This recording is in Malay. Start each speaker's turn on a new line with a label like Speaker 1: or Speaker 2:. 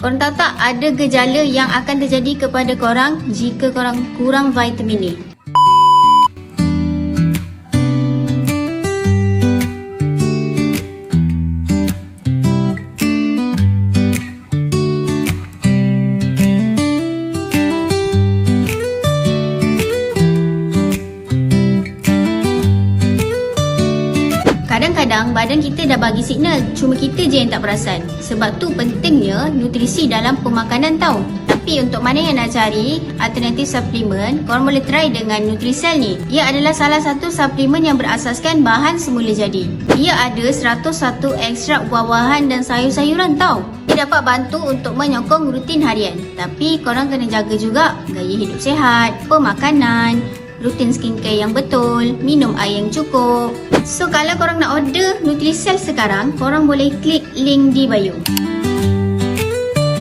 Speaker 1: Korang tahu tak ada gejala yang akan terjadi kepada korang jika korang kurang vitamin A? Kadang-kadang badan kita dah bagi signal, cuma kita je yang tak perasan. Sebab tu pentingnya nutrisi dalam pemakanan tau. Tapi untuk mana yang nak cari alternatif suplemen, korang boleh try dengan Nutrisel ni. Ia adalah salah satu suplemen yang berasaskan bahan semula jadi. Ia ada 101 ekstrak buah-buahan dan sayur-sayuran tau. Ia dapat bantu untuk menyokong rutin harian. Tapi korang kena jaga juga gaya hidup sihat, pemakanan, rutin skincare yang betul, minum air yang cukup. So kalau korang nak order Nutrisel sekarang, korang boleh klik link di bio.